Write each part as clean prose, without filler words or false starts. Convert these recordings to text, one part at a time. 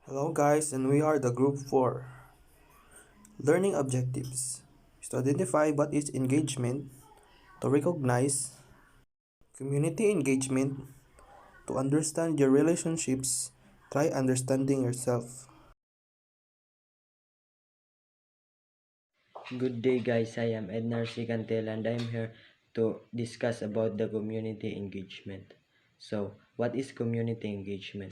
Hello guys, and we are the group 4. Learning objectives is to identify what is engagement, to recognize community engagement, to understand your relationships, try understanding yourself. Good day guys, I am Ednar Sicantel and I'm here to discuss about the community engagement. So, what is community engagement?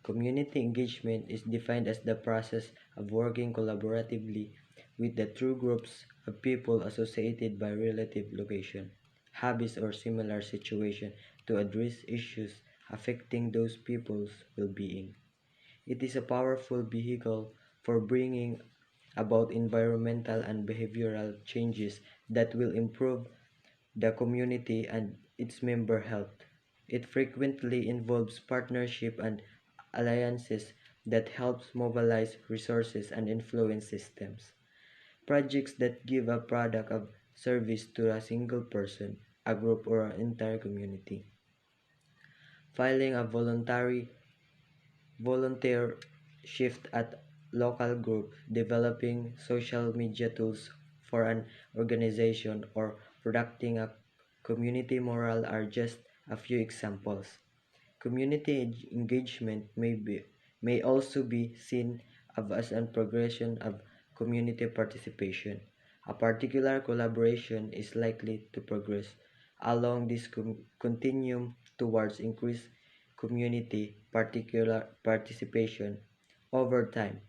Community engagement is defined as the process of working collaboratively with the true groups of people associated by relative location, hobbies or similar situation to address issues affecting those people's well-being. It is a powerful vehicle for bringing about environmental and behavioral changes that will improve the community and its member health. It frequently involves partnership and alliances that helps mobilize resources and influence systems. Projects that give a product of service to a single person, a group, or an entire community. Filing a volunteer shift at local group, developing social media tools for an organization, or producing a community moral are just a few examples. Community engagement may also be seen as a progression of community participation. A particular collaboration is likely to progress along this continuum towards increased community particular participation over time,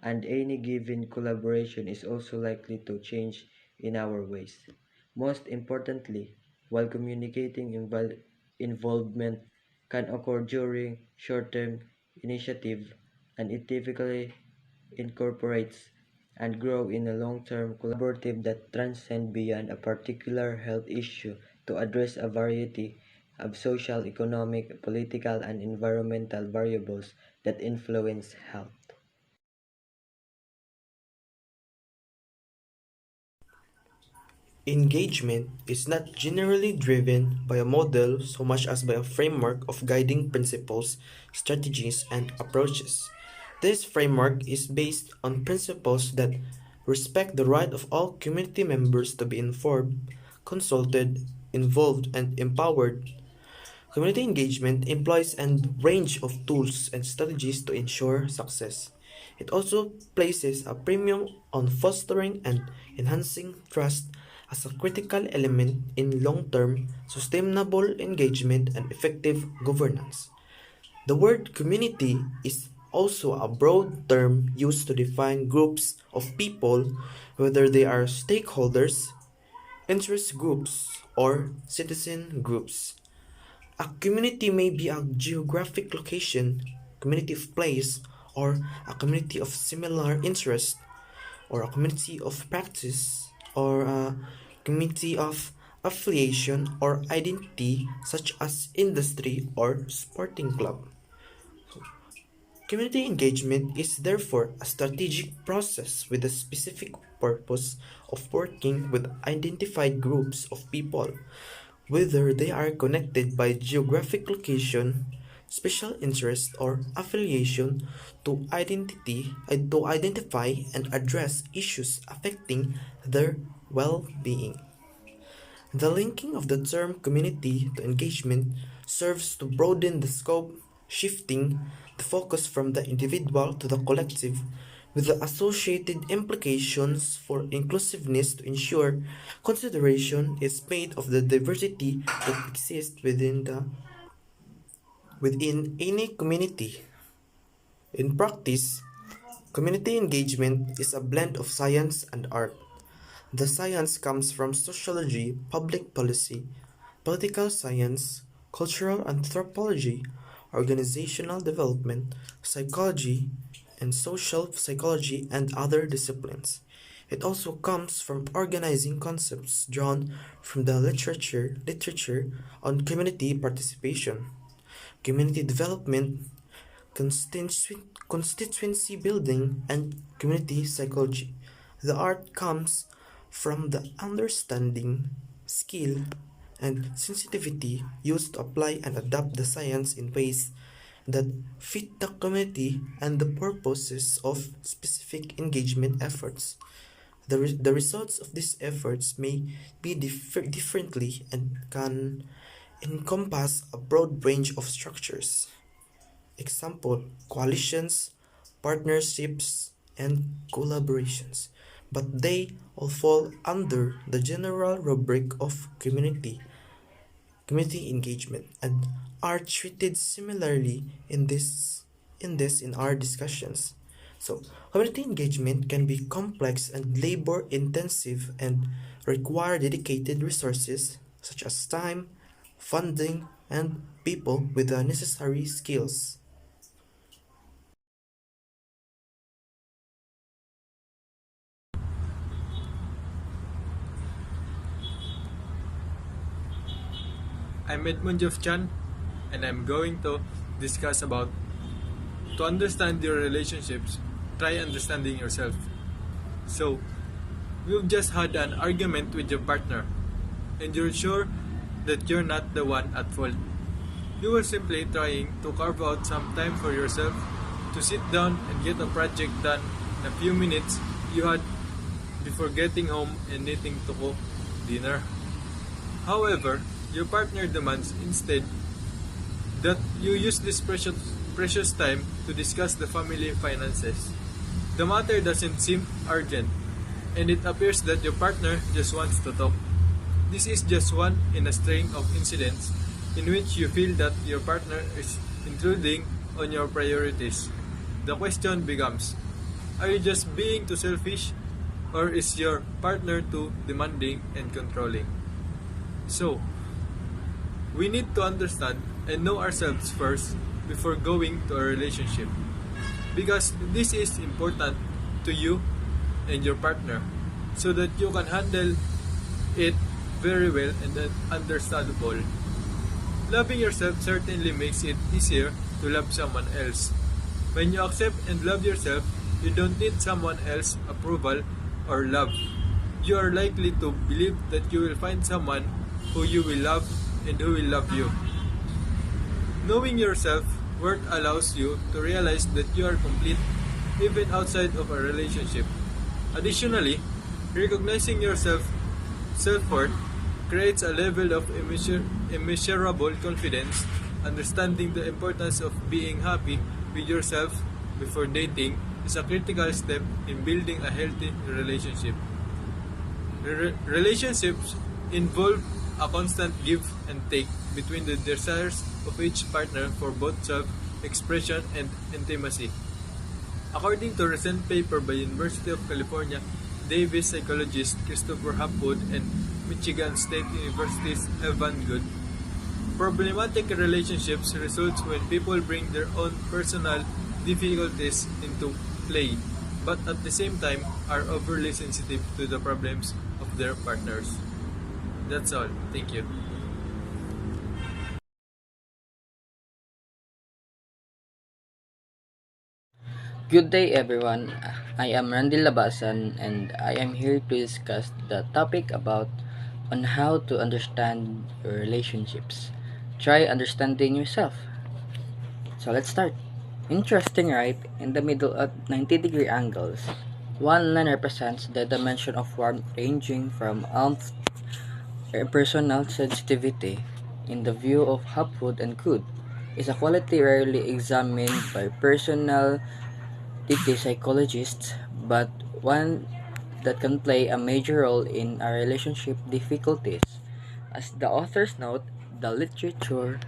and any given collaboration is also likely to change in our ways. Most importantly, while communicating involvement can occur during short-term initiative, and it typically incorporates and grow in a long-term collaborative that transcend beyond a particular health issue to address a variety of social, economic, political, and environmental variables that influence health. Engagement is not generally driven by a model so much as by a framework of guiding principles, strategies, and approaches. This framework is based on principles that respect the right of all community members to be informed, consulted, involved, and empowered. Community engagement employs a range of tools and strategies to ensure success. It also places a premium on fostering and enhancing trust as a critical element in long term, sustainable engagement and effective governance. The word community is also a broad term used to define groups of people, whether they are stakeholders, interest groups, or citizen groups. A community may be a geographic location, community of place, or a community of similar interest, or a community of practice, or a community of affiliation or identity, such as industry or sporting club. Community engagement is therefore a strategic process with a specific purpose of working with identified groups of people, whether they are connected by geographic location, special interest, or affiliation, to identify and address issues affecting their well-being. The linking of the term community to engagement serves to broaden the scope, shifting the focus from the individual to the collective, with the associated implications for inclusiveness to ensure consideration is made of the diversity that exists within any community. In practice, community engagement is a blend of science and art. The science comes from sociology, public policy, political science, cultural anthropology, organizational development, psychology, and social psychology and other disciplines. It also comes from organizing concepts drawn from the literature on community participation, community development, constituency building, and community psychology. The art comes from the understanding, skill, and sensitivity used to apply and adapt the science in ways that fit the community and the purposes of specific engagement efforts. The results of these efforts may be differently and can encompass a broad range of structures. Example, coalitions, partnerships, and collaborations. But they all fall under the general rubric of community engagement and are treated similarly in our discussions. So community engagement can be complex and labor intensive and require dedicated resources such as time, funding, and people with the necessary skills. I'm Edmund Chan, and I'm going to discuss about to understand your relationships, try understanding yourself. So, you've just had an argument with your partner, and you're sure that you're not the one at fault. You were simply trying to carve out some time for yourself to sit down and get a project done in a few minutes you had before getting home and needing to cook dinner. However, your partner demands instead that you use this precious time to discuss the family finances. The matter doesn't seem urgent, and it appears that your partner just wants to talk. This is just one in a string of incidents in which you feel that your partner is intruding on your priorities. The question becomes, are you just being too selfish, or is your partner too demanding and controlling? So, we need to understand and know ourselves first before going to a relationship, because this is important to you and your partner so that you can handle it very well and understandable. Loving yourself certainly makes it easier to love someone else. When you accept and love yourself, you don't need someone else's approval or love. You are likely to believe that you will find someone who you will love and who will love you. Knowing yourself worth allows you to realize that you are complete even outside of a relationship. Additionally, recognizing yourself self-worth creates a level of immeasurable confidence. Understanding the importance of being happy with yourself before dating is a critical step in building a healthy relationship. Relationships involve a constant give and take between the desires of each partner for both self-expression and intimacy. According to a recent paper by University of California, Davis psychologist Christopher Hapgood and Michigan State University's Evan Good, problematic relationships results when people bring their own personal difficulties into play, but at the same time are overly sensitive to the problems of their partners. That's all. Thank you. Good day, everyone. I am Randy Labasan, and I am here to discuss the topic about on how to understand your relationships. Try understanding yourself. So let's start. Interesting, right? In the middle at 90-degree angles, one line represents the dimension of warmth ranging from warmth personal sensitivity. In the view of Hapgood and Good, is a quality rarely examined by personal psychologists, but one that can play a major role in our relationship difficulties. As the authors note, the literature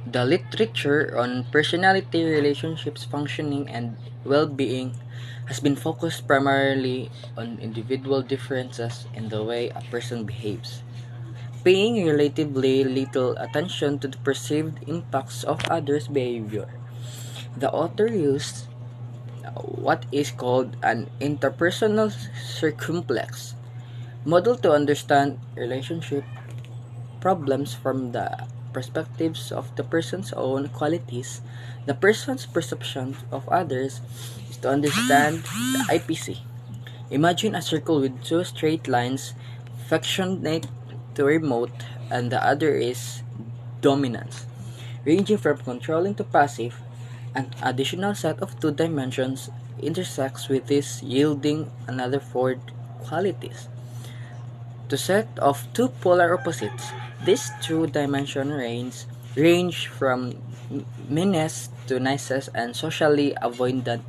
the literature on personality, relationships, functioning, and well-being has been focused primarily on individual differences in the way a person behaves, paying relatively little attention to the perceived impacts of others' behavior. The author used what is called an interpersonal circumplex model to understand relationship problems from the perspectives of the person's own qualities. The person's perception of others is to understand the IPC. Imagine a circle with two straight lines, affectionate to remote, and the other is dominance. ranging from controlling to passive. An additional set of two dimensions intersects with this, yielding another four qualities. To set of two polar opposites, these two-dimension range from meanness to niceness and socially avoidant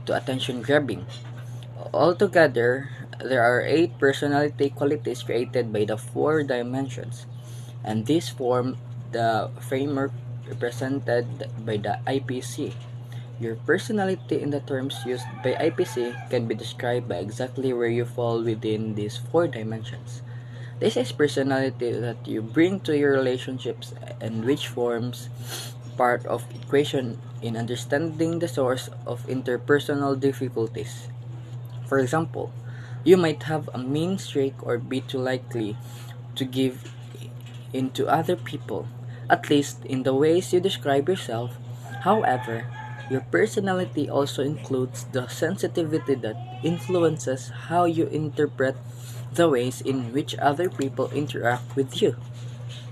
to attention-grabbing. Altogether, there are 8 personality qualities created by the 4 dimensions, and these form the framework represented by the IPC. Your personality in the terms used by IPC can be described by exactly where you fall within these 4 dimensions. This is personality that you bring to your relationships and which forms part of equation in understanding the source of interpersonal difficulties. For example, you might have a mean streak or be too likely to give in to other people, at least in the ways you describe yourself. However, your personality also includes the sensitivity that influences how you interpret the ways in which other people interact with you.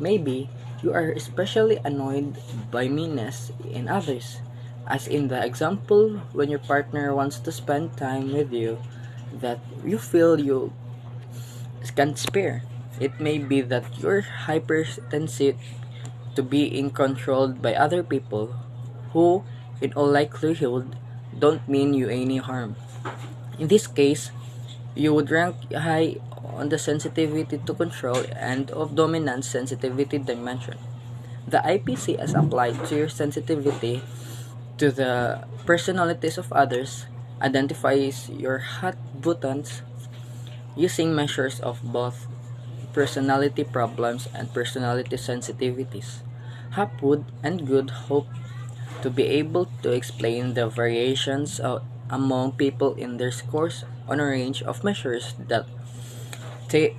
Maybe you are especially annoyed by meanness in others, as in the example when your partner wants to spend time with you that you feel you can't spare. It may be that you're hypersensitive to being controlled by other people who, in all likelihood, don't mean you any harm. In this case, you would rank high on the sensitivity to control and of dominance sensitivity dimension. The IPC as applied to your sensitivity to the personalities of others identifies your hot buttons using measures of both personality problems and personality sensitivities. Hapwood and Good hope to be able to explain the variations among people in their scores on a range of measures that take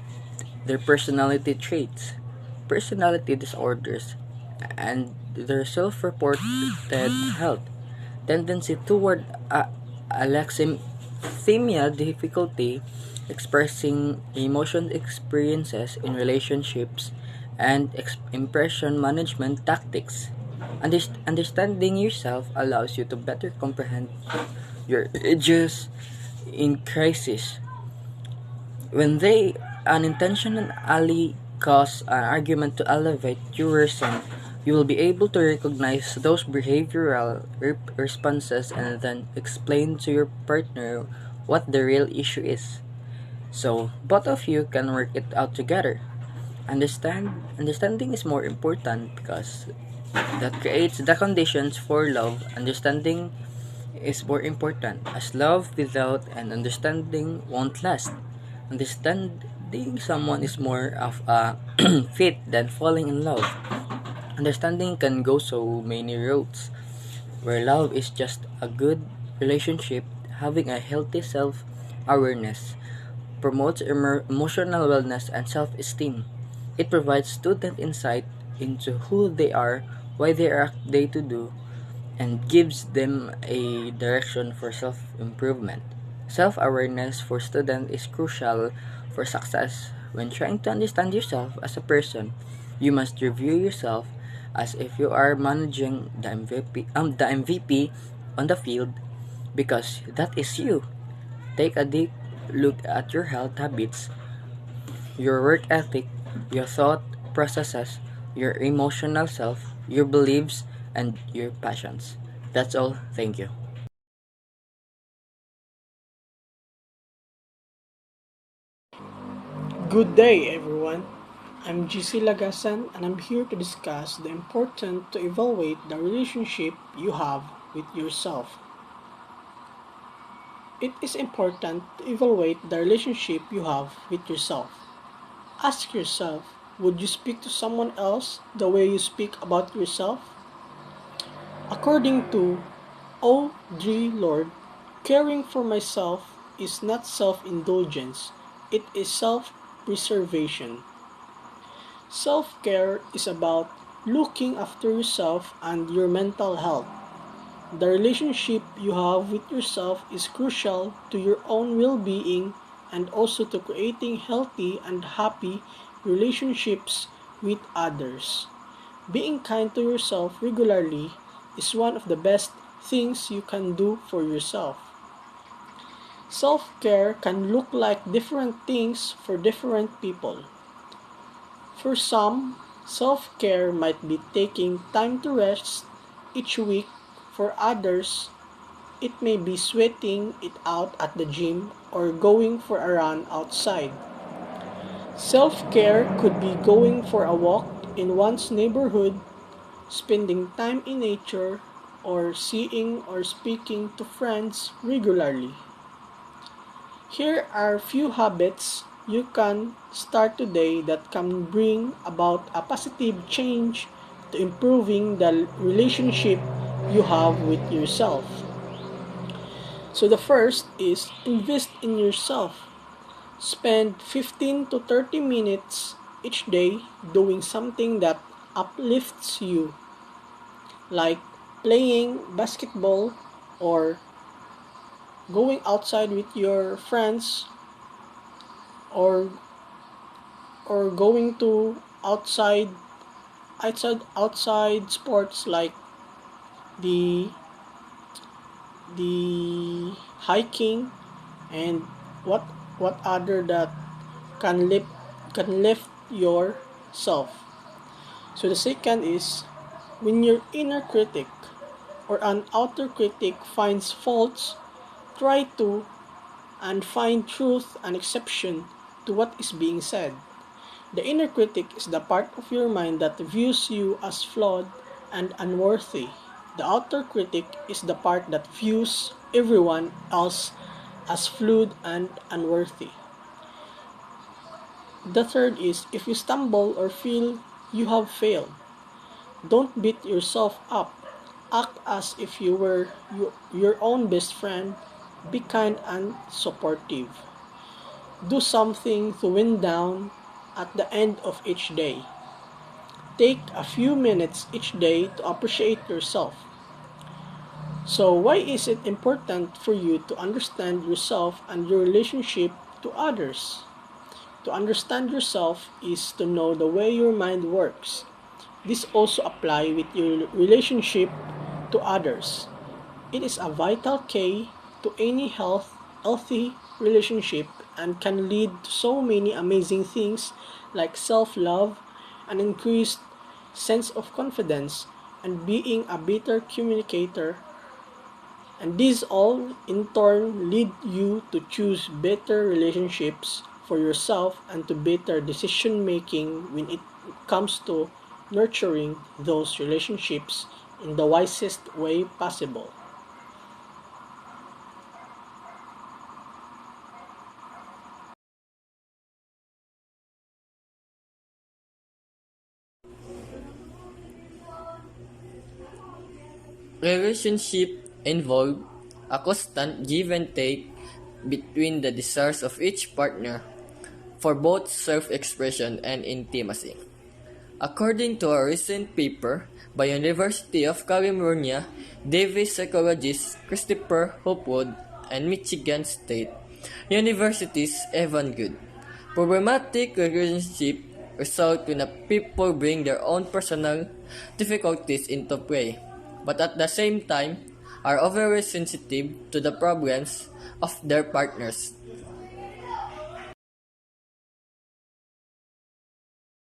their personality traits, personality disorders, and their self-reported health tendency toward alexithymia, difficulty expressing emotion experiences in relationships, and impression management tactics. Understanding yourself allows you to better comprehend your urges in crisis. When they unintentionally cause an argument to elevate your reason, you will be able to recognize those behavioral responses and then explain to your partner what the real issue is. So both of you can work it out together. Understanding is more important because that creates the conditions for love. Understanding is more important as love without an understanding won't last. Understanding someone is more of a fit than falling in love. Understanding can go so many roads. Where love is just a good relationship, having a healthy self awareness promotes emotional wellness and self esteem. It provides student insight into who they are, why they act they to do, and gives them a direction for self improvement. Self awareness for students is crucial for success. When trying to understand yourself as a person, you must review yourself as if you are managing the MVP on the field because that is you. Take a deep look at your health habits, your work ethic, your thought processes, your emotional self, your beliefs, and your passions. That's all. Thank you. Good day, everyone. I'm GC Lagasan, and I'm here to discuss the importance to evaluate the relationship you have with yourself. It is important to evaluate the relationship you have with yourself. Ask yourself, would you speak to someone else the way you speak about yourself? According to Audre Lorde, caring for myself is not self-indulgence, it is self-preservation. Self-care is about looking after yourself and your mental health. The relationship you have with yourself is crucial to your own well-being and also to creating healthy and happy relationships with others. Being kind to yourself regularly is one of the best things you can do for yourself. Self care can look like different things for different people. For some, self care might be taking time to rest each week. For others, it may be sweating it out at the gym or going for a run outside. Self care could be going for a walk in one's neighborhood, spending time in nature, or seeing or speaking to friends regularly. Here are a few habits you can start today that can bring about a positive change to improving the relationship you have with yourself. So the first is invest in yourself. Spend 15 to 30 minutes each day doing something that uplifts you, like playing basketball or going outside with your friends, or going to outside sports like the the hiking, and what other that can lift yourself. So the second is, when your inner critic or an outer critic finds faults, try to and find truth and exception to what is being said. The inner critic is the part of your mind that views you as flawed and unworthy. The outer critic is the part that views everyone else as flawed and unworthy. The third is, if you stumble or feel you have failed, don't beat yourself up. Act as if you were your own best friend. Be kind and supportive. Do something to wind down at the end of each day. Take a few minutes each day to appreciate yourself. So, why is it important for you to understand yourself and your relationship to others? To understand yourself is to know the way your mind works. This also applies with your relationship to others. It is a vital key to any healthy relationship and can lead to so many amazing things like self-love, an increased sense of confidence, and being a better communicator. And these all in turn lead you to choose better relationships for yourself and to better decision making when it comes to nurturing those relationships in the wisest way possible. Relationship involve a constant give and take between the desires of each partner for both self-expression and intimacy. According to a recent paper by University of California, Davis psychologist Christopher Hopwood and Michigan State University's Evan Good, problematic relationships result when people bring their own personal difficulties into play, but at the same time are overly sensitive to the problems of their partners.